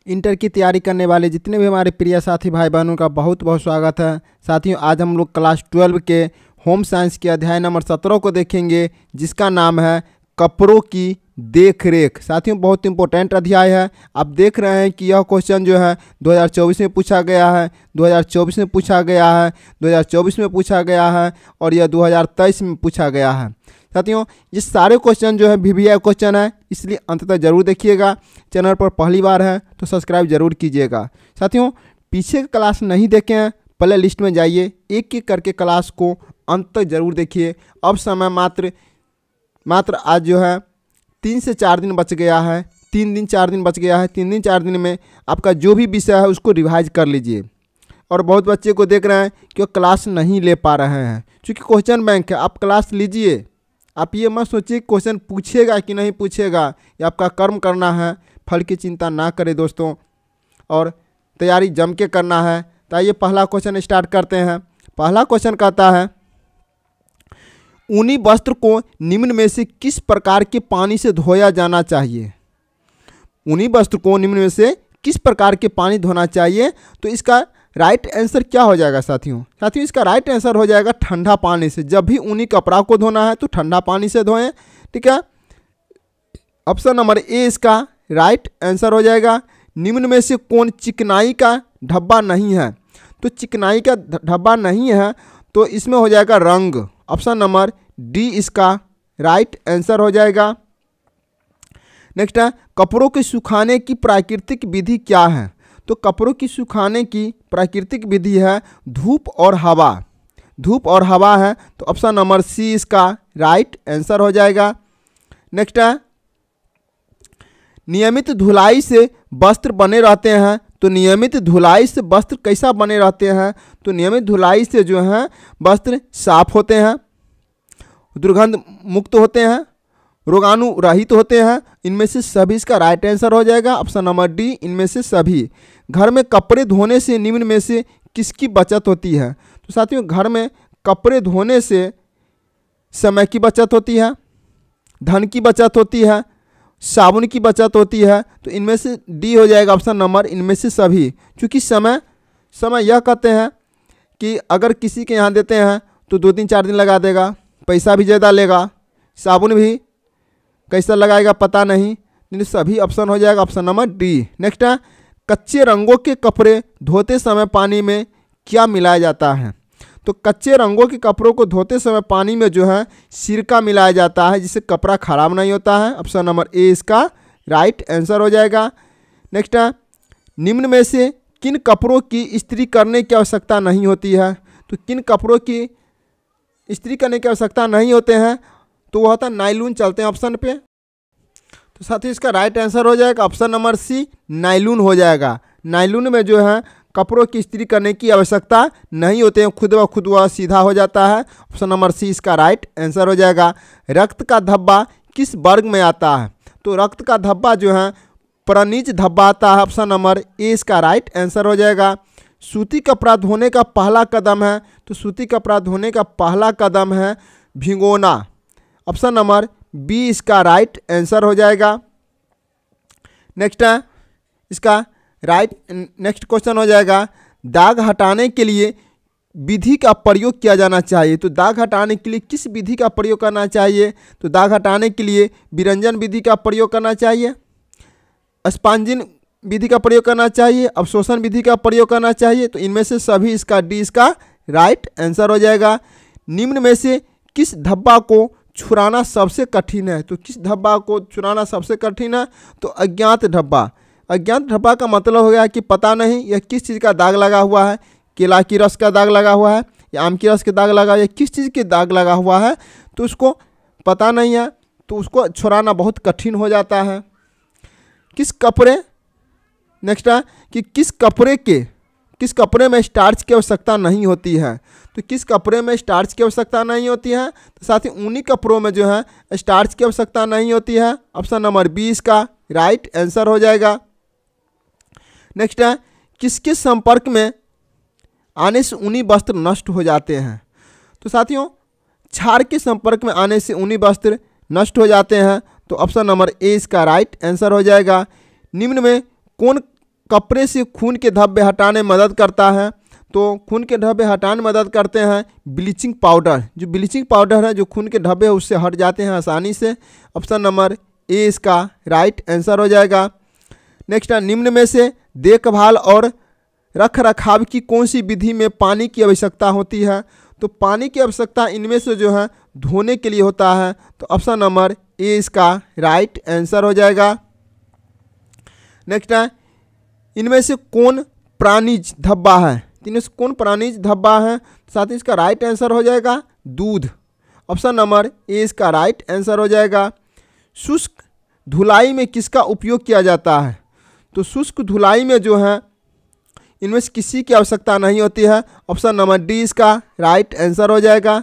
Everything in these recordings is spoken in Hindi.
इंटर की तैयारी करने वाले जितने भी हमारे प्रिय साथी भाई बहनों का बहुत बहुत स्वागत है। साथियों, आज हम लोग क्लास 12 के होम साइंस के अध्याय नंबर 17 को देखेंगे, जिसका नाम है कपड़ों की देख रेख। साथियों, बहुत इंपॉर्टेंट अध्याय है। आप देख रहे हैं कि यह क्वेश्चन जो है 2024 में पूछा गया है, 2024 में पूछा गया है, 2024 में पूछा गया है और यह 2023 में पूछा गया है। साथियों, ये सारे क्वेश्चन जो है VVI क्वेश्चन है, इसलिए अंत तक जरूर देखिएगा। चैनल पर पहली बार है तो सब्सक्राइब जरूर कीजिएगा। साथियों, पीछे का क्लास नहीं देखे हैं, प्ले लिस्ट में जाइए, एक एक करके क्लास को अंत तक जरूर देखिए। अब समय मात्र आज जो है 3 से 4 दिन बच गया है, 3 दिन 4 दिन बच गया है। 3 दिन 4 दिन में आपका जो भी विषय है उसको रिवाइज कर लीजिए। और बहुत बच्चे को देख रहे हैं कि वो क्लास नहीं ले पा रहे हैं, क्योंकि क्वेश्चन बैंक है। आप क्लास लीजिए, आप ये मत सोचिए क्वेश्चन पूछेगा कि नहीं पूछेगा, ये आपका कर्म करना है। फल की चिंता ना करें दोस्तों, और तैयारी जम के करना है। तो आइए पहला क्वेश्चन स्टार्ट करते हैं। पहला क्वेश्चन कहता है, ऊनी वस्त्र को निम्न में से किस प्रकार के पानी से धोया जाना चाहिए? ऊनी वस्त्र को निम्न में से किस प्रकार के पानी धोना चाहिए? तो इसका राइट आंसर क्या हो जाएगा साथियों? इसका राइट आंसर हो जाएगा ठंडा पानी से। जब भी ऊनी कपड़ा को धोना है तो ठंडा पानी से धोएं, ठीक है। ऑप्शन नंबर ए इसका राइट आंसर हो जाएगा। निम्न में से कौन चिकनाई का धब्बा नहीं है? तो चिकनाई का धब्बा नहीं है तो इसमें हो जाएगा रंग। ऑप्शन नंबर डी इसका राइट आंसर हो जाएगा। नेक्स्ट है, कपड़ों के सुखाने की प्राकृतिक विधि क्या है? तो कपड़ों की सुखाने की प्राकृतिक विधि है धूप और हवा। धूप और हवा है तो ऑप्शन नंबर सी इसका राइट आंसर हो जाएगा। नेक्स्ट है, नियमित धुलाई से वस्त्र बने रहते हैं। तो नियमित धुलाई से वस्त्र कैसा बने रहते हैं? तो नियमित धुलाई से जो है वस्त्र साफ होते हैं, दुर्गंध मुक्त होते हैं, रोगाणु रहित होते हैं। इनमें से सभी इसका राइट आंसर हो जाएगा। ऑप्शन नंबर डी इनमें से सभी। घर में कपड़े धोने से निम्न में से किसकी बचत होती है? तो साथियों, घर में कपड़े धोने से समय की बचत होती है, धन की बचत होती है, साबुन की बचत होती है। तो इनमें से डी हो जाएगा ऑप्शन नंबर इनमें से सभी। क्योंकि समय यह कहते हैं कि अगर किसी के यहाँ देते हैं तो 2 दिन 4 दिन लगा देगा, पैसा भी ज़्यादा लेगा, साबुन भी कैसा लगाएगा पता नहीं। लेकिन सभी ऑप्शन हो जाएगा ऑप्शन नंबर डी। नेक्स्ट है, कच्चे रंगों के कपड़े धोते समय पानी में क्या मिलाया जाता है? तो कच्चे रंगों के कपड़ों को धोते समय पानी में जो है सिरका मिलाया जाता है, जिससे कपड़ा खराब नहीं होता है। ऑप्शन नंबर ए इसका राइट आंसर हो जाएगा। नेक्स्ट है, निम्न में से किन कपड़ों की इस्त्री करने की आवश्यकता नहीं होती है? तो किन कपड़ों की इस्त्री करने की आवश्यकता नहीं होते हैं? तो वह होता है नायलून चलते हैं ऑप्शन पे। तो साथ ही इसका राइट आंसर हो जाएगा ऑप्शन नंबर सी नायलून हो जाएगा। नायलून में जो है कपड़ों की इस्त्री करने की आवश्यकता नहीं होते हैं, खुद ब खुद वह सीधा हो जाता है। ऑप्शन नंबर सी इसका राइट आंसर हो जाएगा। रक्त का धब्बा किस वर्ग में आता है? तो रक्त का धब्बा जो है परनिज धब्बा आता है। ऑप्शन नंबर ए इसका राइट आंसर हो जाएगा। सूती कपड़ा धोने का पहला कदम है? तो सूती कपड़ा धोने का पहला कदम है भिगोना। ऑप्शन नंबर बी इसका राइट आंसर हो जाएगा। नेक्स्ट है इसका नेक्स्ट क्वेश्चन हो जाएगा, दाग हटाने के लिए विधि का प्रयोग किया जाना चाहिए। तो दाग हटाने के लिए किस विधि का प्रयोग करना चाहिए? तो दाग हटाने के लिए विरंजन विधि का प्रयोग करना चाहिए, स्पंजिंग विधि का प्रयोग करना चाहिए, अवशोषण विधि का प्रयोग करना चाहिए। तो इनमें से सभी इसका डी इसका राइट आंसर हो जाएगा। निम्न में से किस धब्बा को छुड़ाना सबसे कठिन है? तो किस धब्बा को छुड़ाना सबसे कठिन है? तो अज्ञात धब्बा। अज्ञात धब्बा का मतलब हो गया कि पता नहीं यह किस चीज़ का दाग लगा हुआ है, केला की रस का दाग लगा हुआ है या आम की रस के दाग लगा है, या किस चीज़ के दाग लगा हुआ है, तो उसको पता नहीं है, तो उसको छुड़ाना बहुत कठिन हो जाता है। किस कपड़े नेक्स्ट है कि किस कपड़े में स्टार्च की आवश्यकता नहीं होती है? तो किस कपड़े में स्टार्च की आवश्यकता नहीं होती है? तो साथ ही ऊनी कपड़ों में जो है स्टार्च की आवश्यकता नहीं होती है। ऑप्शन नंबर बी इसका राइट आंसर हो जाएगा। नेक्स्ट है, किसके संपर्क में आने से ऊनी वस्त्र नष्ट हो जाते हैं? तो साथियों, क्षार के संपर्क में आने से ऊनी वस्त्र नष्ट हो जाते हैं। तो ऑप्शन नंबर ए इसका राइट आंसर हो जाएगा। निम्न में कौन कपड़े से खून के धब्बे हटाने में मदद करता है? तो खून के धब्बे हटाने में मदद करते हैं ब्लीचिंग पाउडर। जो ब्लीचिंग पाउडर है जो खून के धब्बे उससे हट जाते हैं आसानी से। ऑप्शन नंबर ए इसका राइट आंसर हो जाएगा। नेक्स्ट है, निम्न में से देखभाल और रख रखाव की कौन सी विधि में पानी की आवश्यकता होती है? तो पानी की आवश्यकता इनमें से जो है धोने के लिए होता है। तो ऑप्शन नंबर ए इसका राइट आंसर हो जाएगा। नेक्स्ट है, इनमें से कौन प्राणीज धब्बा है? इनमें से कौन प्राणीज धब्बा है? साथ ही इसका राइट आंसर हो जाएगा दूध। ऑप्शन नंबर ए इसका राइट आंसर हो जाएगा। शुष्क धुलाई में किसका उपयोग किया जाता है? तो शुष्क धुलाई में जो है इनमें से किसी की आवश्यकता नहीं होती है। ऑप्शन नंबर डी इसका राइट आंसर हो जाएगा।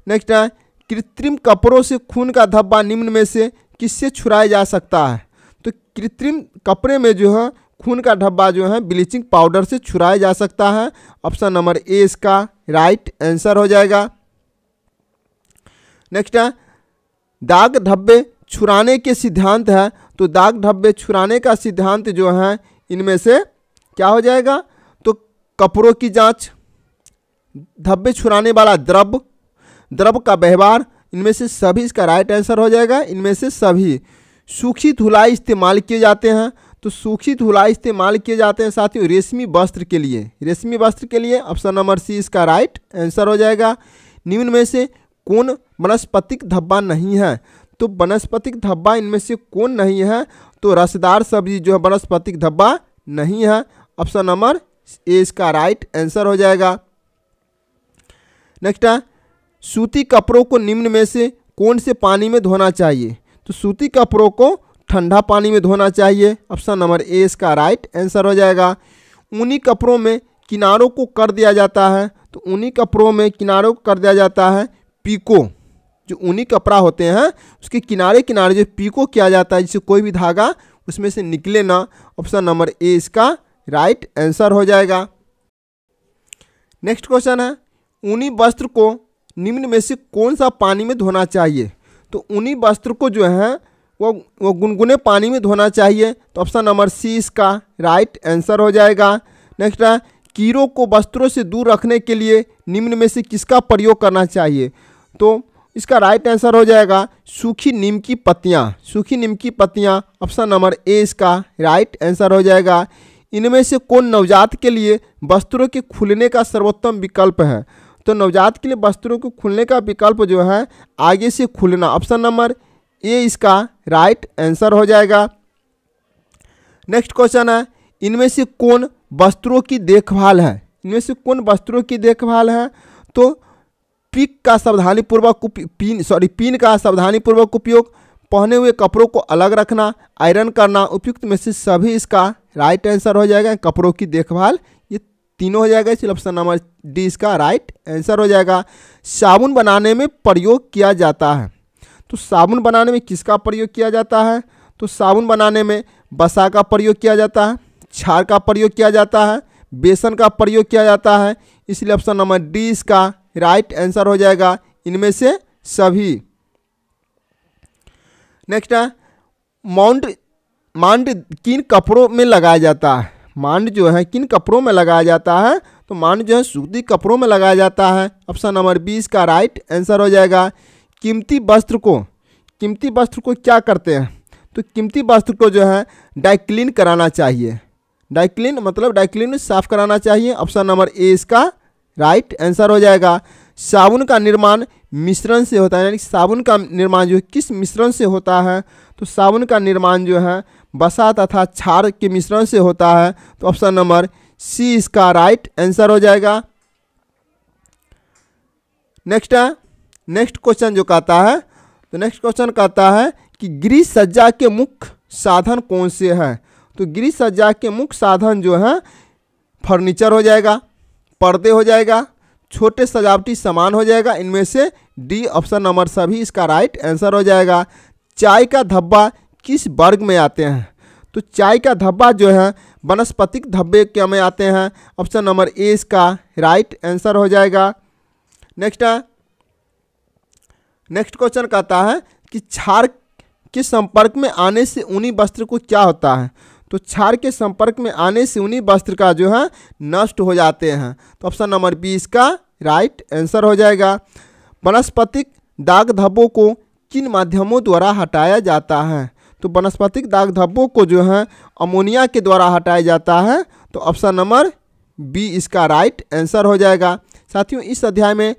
नेक्स्ट है, कृत्रिम कपड़ों से खून का धब्बा निम्न में से किससे छुड़ाया जा सकता है? तो कृत्रिम कपड़े में जो है खून का धब्बा जो है ब्लीचिंग पाउडर से छुड़ाया जा सकता है। ऑप्शन नंबर ए इसका राइट आंसर हो जाएगा। नेक्स्ट है, दाग धब्बे छुड़ाने के सिद्धांत है। तो दाग धब्बे छुड़ाने का सिद्धांत जो है इनमें से क्या हो जाएगा? तो कपड़ों की जांच, धब्बे छुड़ाने वाला द्रव का व्यवहार, इनमें से सभी इसका राइट आंसर हो जाएगा। इनमें से सभी। सूखी धुलाई इस्तेमाल किए जाते हैं। तो सूखी धुलाई इस्तेमाल किए जाते हैं साथियों रेशमी वस्त्र के लिए। रेशमी वस्त्र के लिए ऑप्शन नंबर सी इसका राइट आंसर हो जाएगा। निम्न में से कौन वनस्पतिक धब्बा नहीं है? तो वनस्पतिक धब्बा इनमें से कौन नहीं है? तो रसदार सब्जी जो है वनस्पतिक धब्बा नहीं है। ऑप्शन नंबर ए इसका राइट आंसर हो जाएगा। नेक्स्ट है, सूती कपड़ों को निम्न में से कौन से पानी में धोना चाहिए? तो सूती कपड़ों को ठंडा पानी में धोना चाहिए। ऑप्शन नंबर ए इसका राइट आंसर हो जाएगा। ऊनी कपड़ों में किनारों को कर दिया जाता है। तो ऊनी कपड़ों में किनारों को कर दिया जाता है पीको। जो ऊनी कपड़ा होते हैं उसके किनारे किनारे जो पीको किया जाता है जिससे कोई भी धागा उसमें से निकले ना। ऑप्शन नंबर ए इसका राइट आंसर हो जाएगा। नेक्स्ट क्वेश्चन है, ऊनी वस्त्र को निम्न में से कौन सा पानी में धोना चाहिए? तो ऊनी वस्त्र को जो है वो गुनगुने पानी में धोना चाहिए। तो ऑप्शन नंबर सी इसका राइट आंसर हो जाएगा। नेक्स्ट है, कीड़ों को वस्त्रों से दूर रखने के लिए निम्न में से किसका प्रयोग करना चाहिए? तो इसका राइट आंसर हो जाएगा सूखी नीम की पत्तियाँ। सूखी नीम की पत्तियाँ। ऑप्शन नंबर ए इसका राइट आंसर हो जाएगा। इनमें से कौन नवजात के लिए वस्त्रों के खुलने का सर्वोत्तम विकल्प है? तो नवजात के लिए वस्त्रों के खुलने का विकल्प जो है आगे से खुलना। ऑप्शन नंबर ए इसका राइट आंसर हो जाएगा। नेक्स्ट क्वेश्चन है, इनमें से कौन वस्त्रों की देखभाल है? इनमें से कौन वस्त्रों की देखभाल है? तो पिन का सावधानीपूर्वक उपयोग, पहने हुए कपड़ों को अलग रखना, आयरन करना, उपयुक्त में से सभी इसका राइट आंसर हो जाएगा। कपड़ों की देखभाल ये तीनों हो जाएगा, इसलिए ऑप्शन नंबर डी इसका राइट आंसर हो जाएगा। साबुन बनाने में प्रयोग किया जाता है। तो साबुन बनाने में किसका प्रयोग किया जाता है? तो साबुन बनाने में वसा का प्रयोग किया जाता है, क्षार का प्रयोग किया जाता है, बेसन का प्रयोग किया जाता है। इसलिए ऑप्शन नंबर डी इसका राइट आंसर हो जाएगा। इनमें से सभी। नेक्स्ट है, मांड किन कपड़ों में लगाया जाता है? मांड जो है किन कपड़ों में लगाया जाता है? तो मांड जो है सूती कपड़ों में लगाया जाता है। ऑप्शन नंबर 20 का राइट आंसर हो जाएगा। कीमती वस्त्र को क्या करते हैं? तो कीमती वस्त्र को जो है डाइक्लीन कराना चाहिए। डाइक्लीन में साफ कराना चाहिए। ऑप्शन नंबर ए इसका राइट आंसर हो जाएगा। साबुन का निर्माण मिश्रण से होता है, यानी साबुन का निर्माण जो किस मिश्रण से होता है? तो साबुन का निर्माण जो है वसा तथा क्षार के मिश्रण से होता है। तो ऑप्शन नंबर सी इसका राइट आंसर हो जाएगा। नेक्स्ट क्वेश्चन जो कहता है, तो नेक्स्ट क्वेश्चन कहता है कि गृह सज्जा के मुख्य साधन कौन से हैं? तो गृह सज्जा के मुख्य साधन जो है फर्नीचर हो जाएगा, पर्दे हो जाएगा, छोटे सजावटी सामान हो जाएगा। इनमें से डी ऑप्शन नंबर सभी इसका राइट आंसर हो जाएगा। चाय का धब्बा किस वर्ग में आते हैं? तो चाय का धब्बा जो है वनस्पतिक धब्बे के में आते हैं। ऑप्शन नंबर ए इसका राइट आंसर हो जाएगा। नेक्स्ट क्वेश्चन कहता है कि क्षार के संपर्क में आने से ऊनी वस्त्र को क्या होता है? तो क्षार के संपर्क में आने से उन्हीं वस्त्र का जो है नष्ट हो जाते हैं। तो ऑप्शन नंबर बी इसका राइट आंसर हो जाएगा। वनस्पतिक दाग धब्बों को किन माध्यमों द्वारा हटाया जाता है? तो वनस्पतिक दाग धब्बों को जो है अमोनिया के द्वारा हटाया जाता है। तो ऑप्शन नंबर बी इसका राइट आंसर हो जाएगा। साथियों, इस अध्याय में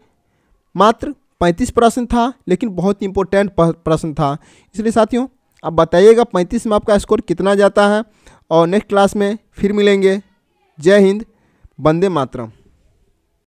मात्र 35 प्रश्न था, लेकिन बहुत इंपॉर्टेंट प्रश्न था, इसलिए साथियों अब बताइएगा 35 में आपका स्कोर कितना जाता है। और नेक्स्ट क्लास में फिर मिलेंगे। जय हिंद, वंदे मातरम।